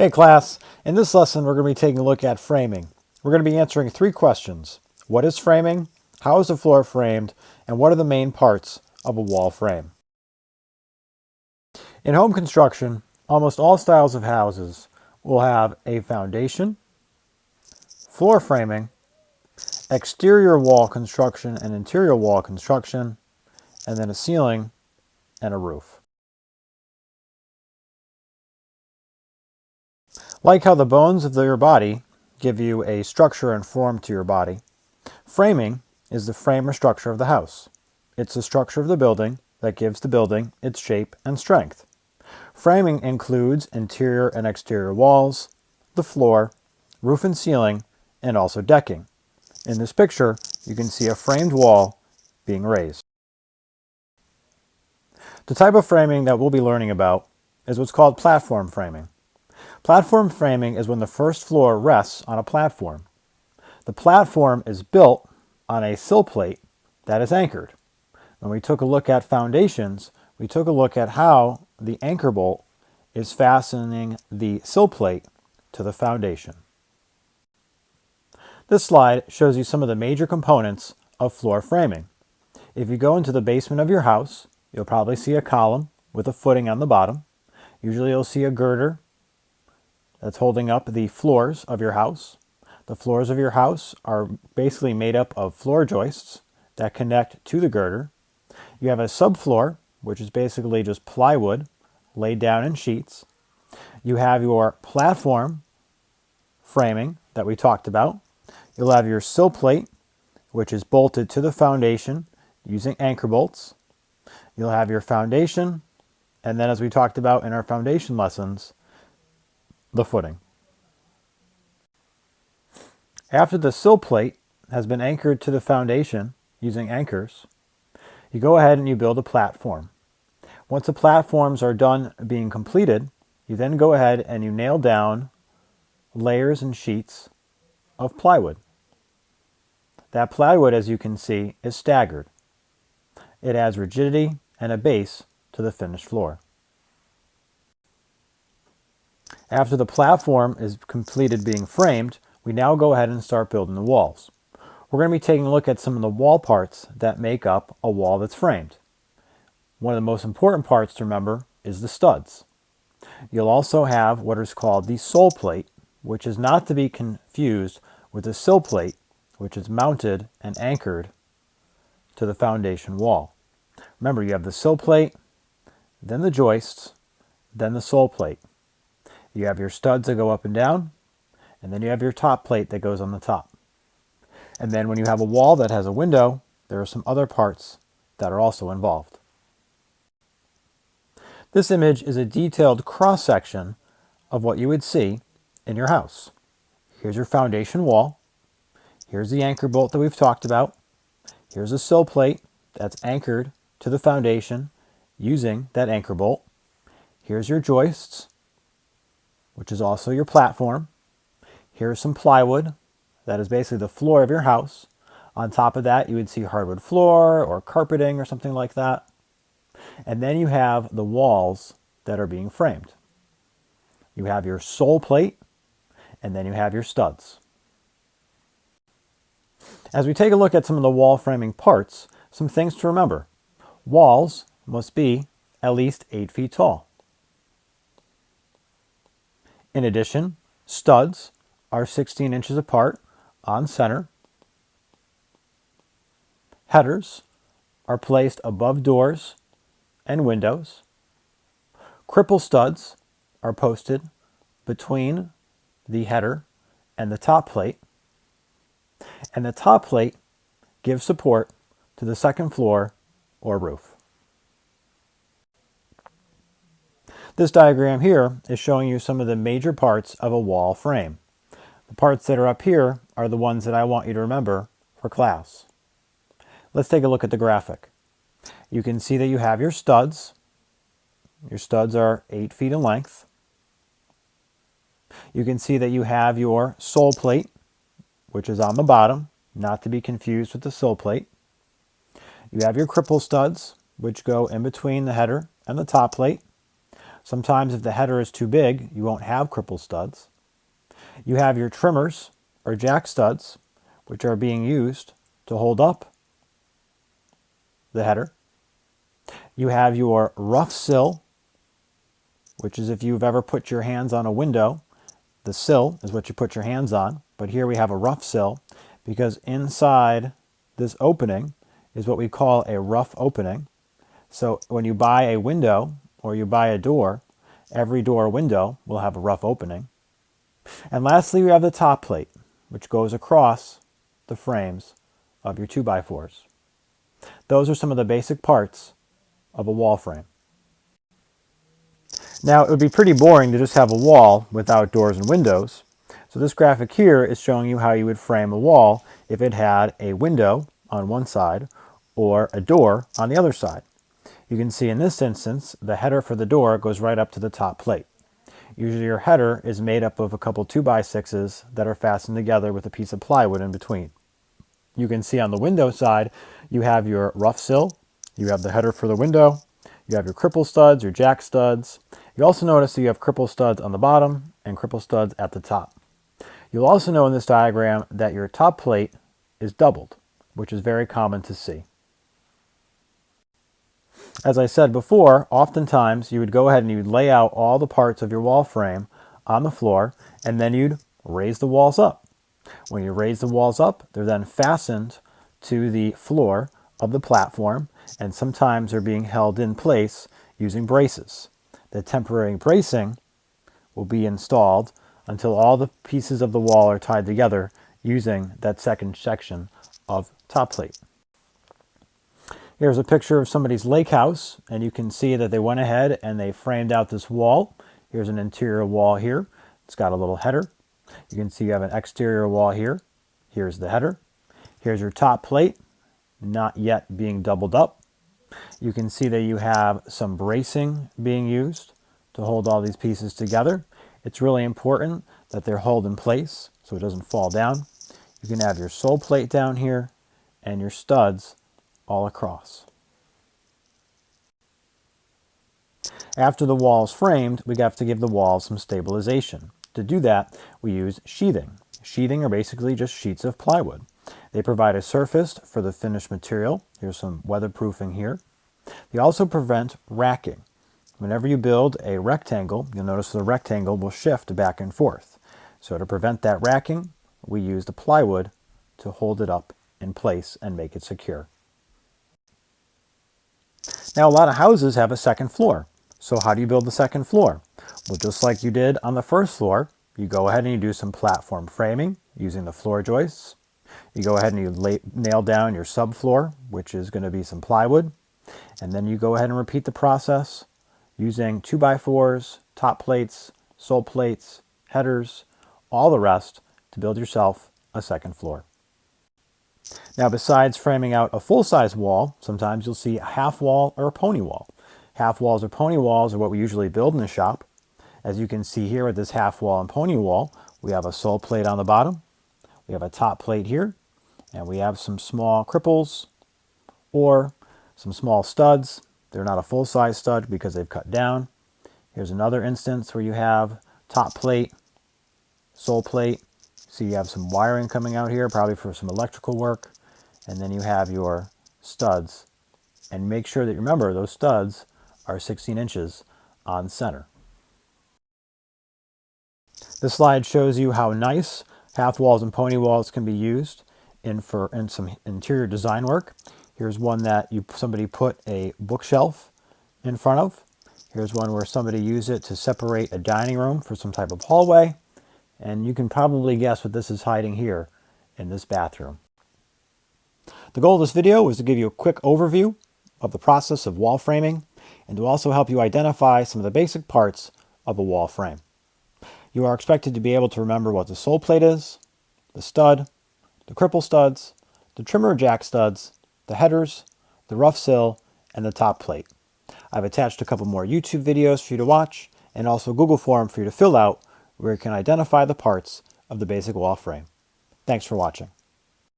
Hey class, in this lesson we're going to be taking a look at framing. We're going to be answering three questions. What is framing? How is the floor framed? And what are the main parts of a wall frame? In home construction, almost all styles of houses will have a foundation, floor framing, exterior wall construction and interior wall construction, and then a ceiling and a roof. Like how the bones of your body give you a structure and form to your body, framing is the frame or structure of the house. It's the structure of the building that gives the building its shape and strength. Framing includes interior and exterior walls, the floor, roof and ceiling, and also decking. In this picture, you can see a framed wall being raised. The type of framing that we'll be learning about is what's called platform framing. Platform framing is when the first floor rests on a platform. The platform is built on a sill plate that is anchored. When we took a look at foundations, we took a look at how the anchor bolt is fastening the sill plate to the foundation. This slide shows you some of the major components of floor framing. If you go into the basement of your house, you'll probably see a column with a footing on the bottom. Usually you'll see a girder that's holding up the floors of your house. The floors of your house are basically made up of floor joists that connect to the girder. You have a subfloor, which is basically just plywood laid down in sheets. You have your platform framing that we talked about. You'll have your sill plate, which is bolted to the foundation using anchor bolts. You'll have your foundation, and then as we talked about in our foundation lessons, the footing. After the sill plate has been anchored to the foundation using anchors, you go ahead and you build a platform. Once the platforms are done being completed, you then go ahead and you nail down layers and sheets of plywood. That plywood, as you can see, is staggered. It adds rigidity and a base to the finished floor. After the platform is completed being framed, we now go ahead and start building the walls. We're going to be taking a look at some of the wall parts that make up a wall that's framed. One of the most important parts to remember is the studs. You'll also have what is called the sole plate, which is not to be confused with the sill plate, which is mounted and anchored to the foundation wall. Remember, you have the sill plate, then the joists, then the sole plate. You have your studs that go up and down, and then you have your top plate that goes on the top. And then when you have a wall that has a window, there are some other parts that are also involved. This image is a detailed cross-section of what you would see in your house. Here's your foundation wall. Here's the anchor bolt that we've talked about. Here's a sill plate that's anchored to the foundation using that anchor bolt. Here's your joists, which is also your platform. Here's some plywood. That is basically the floor of your house. On top of that, you would see hardwood floor or carpeting or something like that. And then you have the walls that are being framed. You have your sole plate, and then you have your studs. As we take a look at some of the wall framing parts, some things to remember. Walls must be at least 8 feet tall. In addition, studs are 16 inches apart on center. Headers are placed above doors and windows. Cripple studs are posted between the header and the top plate. And the top plate gives support to the second floor or roof. This diagram here is showing you some of the major parts of a wall frame. The parts that are up here are the ones that I want you to remember for class. Let's take a look at the graphic. You can see that you have your studs. Your studs are 8 feet in length. You can see that you have your sole plate, which is on the bottom, not to be confused with the sill plate. You have your cripple studs, which go in between the header and the top plate. Sometimes if the header is too big, you won't have cripple studs. You have your trimmers or jack studs, which are being used to hold up the header. You have your rough sill, which is if you've ever put your hands on a window, the sill is what you put your hands on. But here we have a rough sill because inside this opening is what we call a rough opening. So when you buy a window or you buy a door, every door or window will have a rough opening. And lastly, we have the top plate, which goes across the frames of your 2x4s. Those are some of the basic parts of a wall frame. Now, it would be pretty boring to just have a wall without doors and windows. So this graphic here is showing you how you would frame a wall if it had a window on one side or a door on the other side. You can see in this instance, the header for the door goes right up to the top plate. Usually your header is made up of a couple 2x6s that are fastened together with a piece of plywood in between. You can see on the window side, you have your rough sill, you have the header for the window, you have your cripple studs, your jack studs. You also notice that you have cripple studs on the bottom and cripple studs at the top. You'll also know in this diagram that your top plate is doubled, which is very common to see. As I said before, oftentimes you would go ahead and you'd lay out all the parts of your wall frame on the floor, and then you'd raise the walls up. When you raise the walls up, they're then fastened to the floor of the platform, and sometimes they're being held in place using braces. The temporary bracing will be installed until all the pieces of the wall are tied together using that second section of top plate. Here's a picture of somebody's lake house, and you can see that they went ahead and they framed out this wall. Here's an interior wall here. It's got a little header. You can see you have an exterior wall here. Here's the header. Here's your top plate, not yet being doubled up. You can see that you have some bracing being used to hold all these pieces together. It's really important that they're held in place so it doesn't fall down. You can have your sole plate down here and your studs all across. After the wall is framed, we have to give the walls some stabilization. To do that, we use sheathing. Sheathing are basically just sheets of plywood. They provide a surface for the finished material. Here's some weatherproofing here. They also prevent racking. Whenever you build a rectangle, you'll notice the rectangle will shift back and forth. So to prevent that racking, we use the plywood to hold it up in place and make it secure. Now, a lot of houses have a second floor. So how do you build the second floor? Well, just like you did on the first floor, you go ahead and you do some platform framing using the floor joists. You go ahead and you nail down your subfloor, which is going to be some plywood. And then you go ahead and repeat the process using 2x4s, top plates, sole plates, headers, all the rest to build yourself a second floor. Now, besides framing out a full-size wall, sometimes you'll see a half wall or a pony wall. Half walls or pony walls are what we usually build in the shop. As you can see here with this half wall and pony wall, we have a sole plate on the bottom, we have a top plate here, and we have some small cripples or some small studs. They're not a full-size stud because they've cut down. Here's another instance where you have top plate, sole plate. See, you have some wiring coming out here, probably for some electrical work. And then you have your studs. And make sure that you remember those studs are 16 inches on center. This slide shows you how nice half walls and pony walls can be used in some interior design work. Here's one that somebody put a bookshelf in front of. Here's one where somebody used it to separate a dining room for some type of hallway. And you can probably guess what this is hiding here in this bathroom. The goal of this video was to give you a quick overview of the process of wall framing and to also help you identify some of the basic parts of a wall frame. You are expected to be able to remember what the sole plate is, the stud, the cripple studs, the trimmer jack studs, the headers, the rough sill, and the top plate. I've attached a couple more YouTube videos for you to watch and also a Google form for you to fill out where you can identify the parts of the basic wall frame. Thanks for watching.